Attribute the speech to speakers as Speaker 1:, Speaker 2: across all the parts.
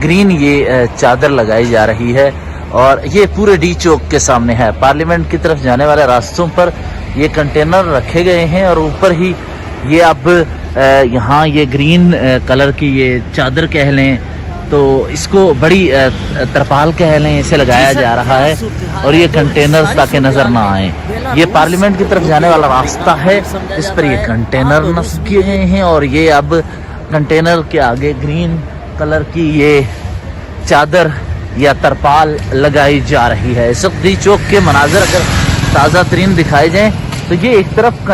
Speaker 1: Green ये चादर लगाई जा रही है और ये पूरे डी चौक के सामने है। पार्लियामेंट की तरफ जाने वाले रास्तों पर ये कंटेनर रखे गए हैं और ऊपर ही ये अब यहाँ ये ग्रीन कलर की ये चादर कह लें तो इसको बड़ी तरपाल कह लें, इसे लगाया जा रहा है और ये कंटेनर ताकि नजर ना आए। ये पार्लियामेंट की तरफ जाने वाला रास्ता है, इस पर ये कंटेनर नस्ब किए गए हैं और ये अब कंटेनर के आगे ग्रीन कलर की ये चादर या तरपाल लगाई जा रही है। इस वक्त डी चौक के मनाजर अगर ताज़ा तरीन दिखाए जाएं तो ये एक तरफ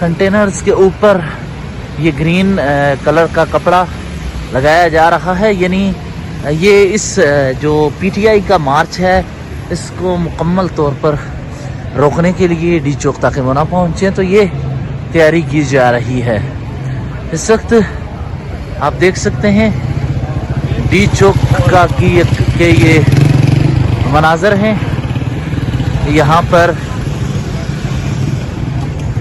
Speaker 1: कंटेनर्स के ऊपर ये ग्रीन कलर का कपड़ा लगाया जा रहा है, यानी ये इस जो पीटीआई का मार्च है इसको मुकम्मल तौर पर रोकने के लिए डी चौक ताकि वो ना पहुँचे तो ये तैयारी की जा रही है। इस वक्त आप देख सकते हैं डी चौक का के ये मनाजर हैं। यहाँ पर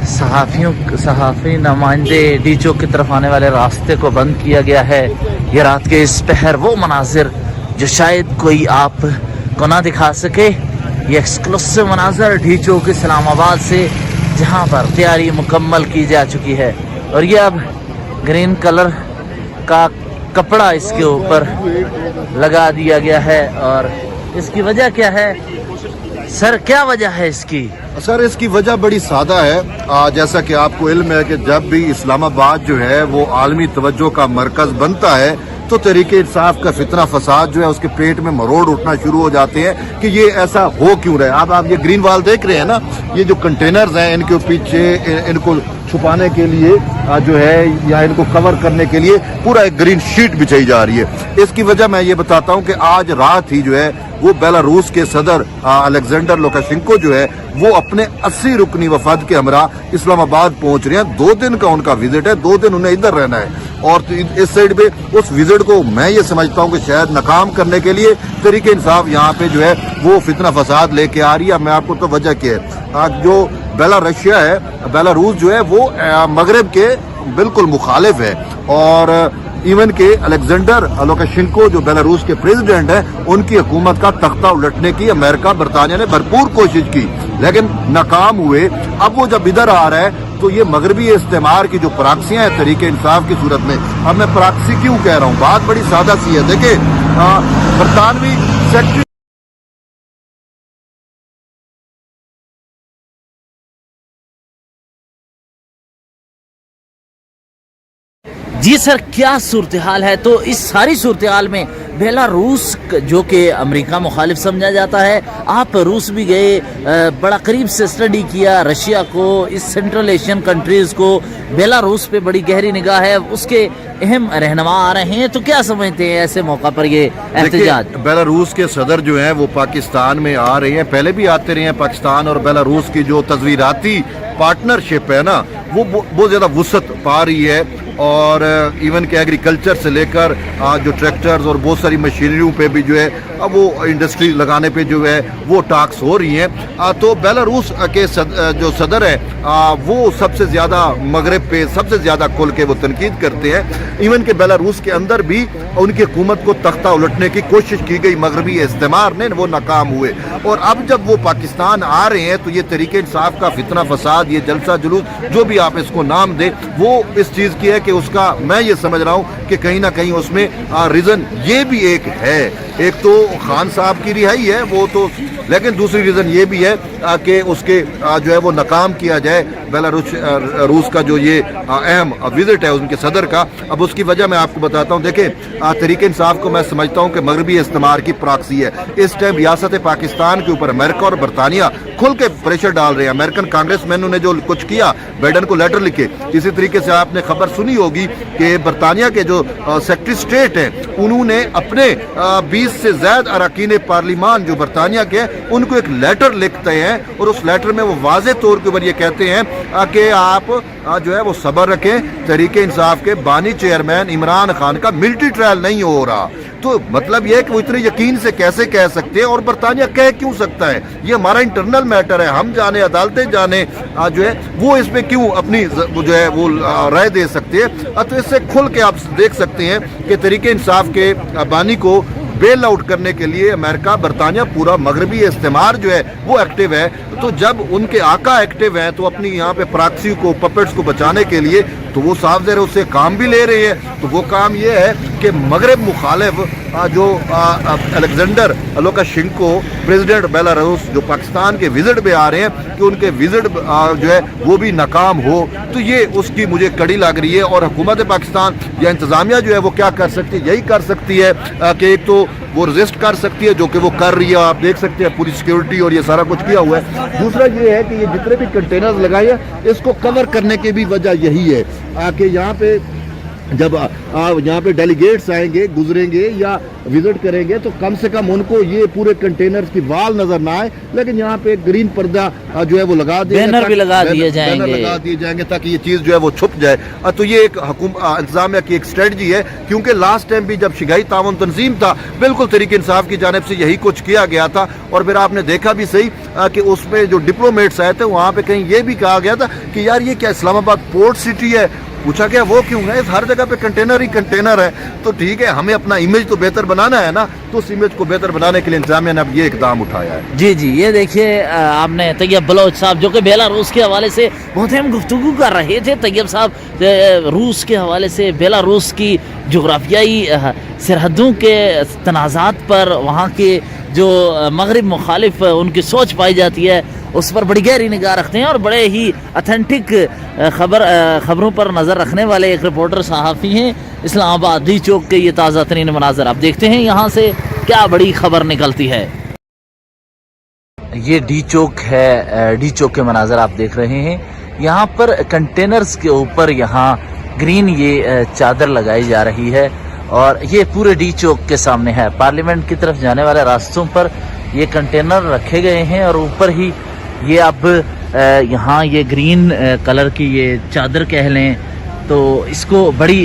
Speaker 1: सहाफ़ी नुमाइंदे डी चौक की तरफ आने वाले रास्ते को बंद किया गया है। ये रात के इस पहर वो मनाजिर जो शायद कोई आप को ना दिखा सके, ये एक्सक्लूसिव मनाजर डी चौक इस्लामाबाद से जहाँ पर तैयारी मुकम्मल की जा चुकी है और ये अब ग्रीन कलर का कपड़ा इसके ऊपर लगा दिया गया है। और इसकी वजह क्या है सर, क्या वजह है इसकी?
Speaker 2: सर इसकी वजह बड़ी सादा है। जैसा कि आपको इल्म है कि जब भी इस्लामाबाद जो है वो आलमी तवज्जो का मरकज बनता है तो तहरीके इंसाफ का फितना फसाद जो है उसके पेट में मरोड़ उठना शुरू हो जाते हैं कि ये ऐसा हो क्यों रहा है। अब आप ये ग्रीन वॉल देख रहे हैं ना, ये जो कंटेनर्स हैं इनके पीछे इनको छुपाने के लिए जो है या इनको कवर करने के लिए पूरा एक ग्रीन शीट बिछाई जा रही है। इसकी वजह मैं ये बताता हूँ कि आज रात ही जो है वो बेलारूस के सदर अलेक्जेंडर लुकाशेंको जो है वो अपने 80 रुकनी वफद के हमरा इस्लामाबाद पहुंच रहे हैं। 2 दिन का उनका विजिट है, 2 दिन उन्हें इधर रहना है और इस साइड पे उस विजिट को मैं ये समझता हूँ कि शायद नाकाम करने के लिए तहरीके इंसाफ यहाँ पे जो है वो फितना फसाद लेके आ रही है। मैं आपको तो वजह क्या है, जो बेलारूसिया है, बेलारूस जो है वो मगरब के बिल्कुल मुखालिफ है और इवन के अलेक्जेंडर लुकाशेंको जो बेलारूस के प्रेसिडेंट हैं उनकी हुकूमत का तख्ता उलटने की अमेरिका बरतानिया ने भरपूर कोशिश की लेकिन नाकाम हुए। अब वो जब इधर आ रहा है तो ये मगरबी इस्तेमार की जो प्राक्सियां हैं तरीके इंसाफ की सूरत में, अब मैं प्राक्सी क्यों कह रहा हूँ, बात बड़ी सादा सी है। देखिए बरतानवी सेक्रेटरी
Speaker 1: जी सर, क्या सूरत हाल है? तो इस सारी सूरत हाल में बेलारूस जो कि अमेरिका मुखालिफ समझा जाता है, आप रूस भी गए, बड़ा करीब से स्टडी किया रशिया को, इस सेंट्रल एशियन कंट्रीज़ को, बेलारूस पे बड़ी गहरी निगाह है, उसके अहम रहनुमा आ रहे हैं, तो क्या समझते हैं ऐसे मौका पर ये एहतजाज?
Speaker 2: बेलारूस के सदर जो हैं वो पाकिस्तान में आ रहे हैं, पहले भी आते रहे हैं। पाकिस्तान और बेलारूस की जो तस्वीराती पार्टनरशिप है ना वो बहुत ज़्यादा वुसअत पा रही है और इवन के एग्रीकल्चर से लेकर जो ट्रैक्टर्स और बहुत सारी मशीनरियों पे भी जो है अब वो इंडस्ट्री लगाने पे जो है वो टाक्स हो रही हैं। तो बेलारूस के जो सदर है वो सबसे ज़्यादा मगरब पे सबसे ज़्यादा खोल के वो तनकीद करते हैं। इवन के बेलारूस के अंदर भी उनकी हुकूमत को तख्ता उलटने की कोशिश की गई मगरबी इस्तेमार ने, वो नाकाम हुए और अब जब वो पाकिस्तान आ रहे हैं तो ये तरीके इंसाफ का फितना फसाद, ये जलसा जुलूस जो भी आप इसको नाम दें, वो इस चीज़ की है कि उसका मैं ये समझ रहा हूँ कि कहीं ना कहीं उसमें रीज़न ये भी एक है। एक तो खान साहब की रिहाई है वो तो, लेकिन दूसरी रीज़न ये भी है कि उसके जो है वो नाकाम किया जाए बेलारूस का जो ये अहम विजिट है उनके सदर का। अब उसकी वजह मैं आपको बताता हूँ। देखें तहरीक इंसाफ को मैं समझता हूँ कि मगरबी इस्तेमार की प्रॉक्सी है। इस टाइम रियासत पाकिस्तान के ऊपर अमेरिका और बरतानिया खुल के प्रेशर डाल रहे हैं। अमेरिकन कांग्रेसमैनों ने जो कुछ किया, बाइडेन को लेटर लिखे, इसी तरीके से आपने खबर सुनी होगी कि बरतानिया के जो सेक्रेटरी स्टेट हैं उन्होंने अपने 20 से ज्यादा अरकान पार्लिमान जो बरतानिया के उनको एक लेटर लिखते हैं और उस लेटर में वो वाज़े तौर के ऊपर ये कहते हैं कि आप जो है वो सब्र रखें। तहरीक इंसाफ के बानी चेयरमैन इमरान खान का मिलिट्री ट्रायल नहीं हो रहा, तो मतलब ये है कि वो इतने यकीन से कैसे कह सकते हैं, और बरतानिया कह क्यों सकता है? ये हमारा इंटरनल मैटर है, हम जाने, अदालतें जाने, जो है वो इस पे क्यों अपनी जो है वो राय दे सकते हैं। तो इससे खुल के आप देख सकते हैं कि तरीके इंसाफ के बानी को बेल आउट करने के लिए अमेरिका, बरतानिया, पूरा मगरबी इस्तेमार जो है वो एक्टिव है। तो जब उनके आका एक्टिव हैं तो अपनी यहाँ पे प्रॉक्सी को, पपेट्स को बचाने के लिए तो वो साफ ज़ाहिर उससे काम भी ले रहे हैं। तो वो काम ये है कि मगरब मुखालिफ जो अलेक्जेंडर लुकाशेंको, प्रेसिडेंट बेलारूस, जो पाकिस्तान के विजिट पे आ रहे हैं, कि उनके विजिट जो है वो भी नाकाम हो। तो ये उसकी मुझे कड़ी लग रही है। और हुकूमत पाकिस्तान या इंतज़ामिया जो है वो क्या कर सकती है? यही कर सकती है कि एक तो वो रजिस्ट कर सकती है, जो कि वो कर रही है। आप देख सकते हैं पूरी सिक्योरिटी और ये सारा कुछ किया हुआ है। दूसरा ये है कि ये जितने भी कंटेनर्स लगाए हैं इसको कवर करने की भी वजह यही है कि यहाँ पे जब यहाँ पे डेलीगेट्स आएंगे, गुजरेंगे या विजिट करेंगे तो कम से कम उनको ये पूरे कंटेनर्स की वाल नजर ना आए, लेकिन यहाँ पे ग्रीन पर्दा जो है वो लगा दिया,
Speaker 1: बैनर भी लगा दिए जाएंगे
Speaker 2: ताकि ये चीज जो है वो छुप जाए। तो ये एक इंतजामिया की एक स्ट्रेटजी है, क्योंकि लास्ट टाइम भी जब शिगाई ताउन तंजीम था बिल्कुल तहरीक इंसाफ की जानिब से यही कुछ किया गया था। और फिर आपने देखा भी सही कि उसमें जो डिप्लोमेट्स आए थे वहाँ पे कहीं ये भी कहा गया था कि यार ये क्या इस्लामाबाद पोर्ट सिटी है? पूछा गया वो क्यों है? हर जगह पे कंटेनर ही कंटेनर है। तो ठीक है, हमें अपना इमेज तो बेहतर बनाना है ना, तो उस इमेज को बेहतर बनाने के लिए इंतजामिया ने अब ये इकदाम उठाया है।
Speaker 1: जी जी, ये देखिए आपने तैयब बलोच साहब जो कि बेलारूस के हवाले से बहुत अहम गुफ्तगू कर रहे थे। तैयब साहब रूस के हवाले से बेलारूस की जोग्राफियाई सरहदों के तनाज़ात पर, वहाँ के जो मगरब मुखालिफ उनकी सोच पाई जाती है उस पर बड़ी गहरी निगाह रखते हैं और बड़े ही ऑथेंटिक खबरों पर नज़र रखने वाले एक रिपोर्टर सहाफ़ी हैं। इस्लामाबाद डी चौक के ये ताज़ा तरीन मनाज़र आप देखते हैं, यहाँ से क्या बड़ी खबर निकलती है। ये डी चौक है, डी चौक के मनाज़र आप देख रहे हैं। यहाँ पर कंटेनर्स के ऊपर यहाँ ग्रीन ये चादर लगाई जा रही है और ये पूरे डी चौक के सामने है। पार्लियामेंट की तरफ जाने वाले रास्तों पर ये कंटेनर रखे गए हैं और ऊपर ही ये अब यहाँ ये ग्रीन कलर की ये चादर कह लें तो इसको बड़ी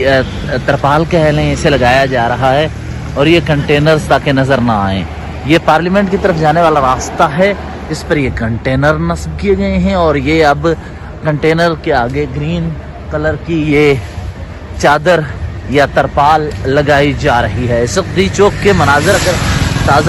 Speaker 1: तरपाल कह लें, इसे लगाया जा रहा है और ये कंटेनर्स ताकि नज़र ना आए। ये पार्लियामेंट की तरफ जाने वाला रास्ता है, इस पर ये कंटेनर नस्ब किए गए हैं और ये अब कंटेनर के आगे ग्रीन कलर की ये चादर या तरपाल लगाई जा रही है। इस वक्त डी चौक के मनाज़र अगर ताज़ा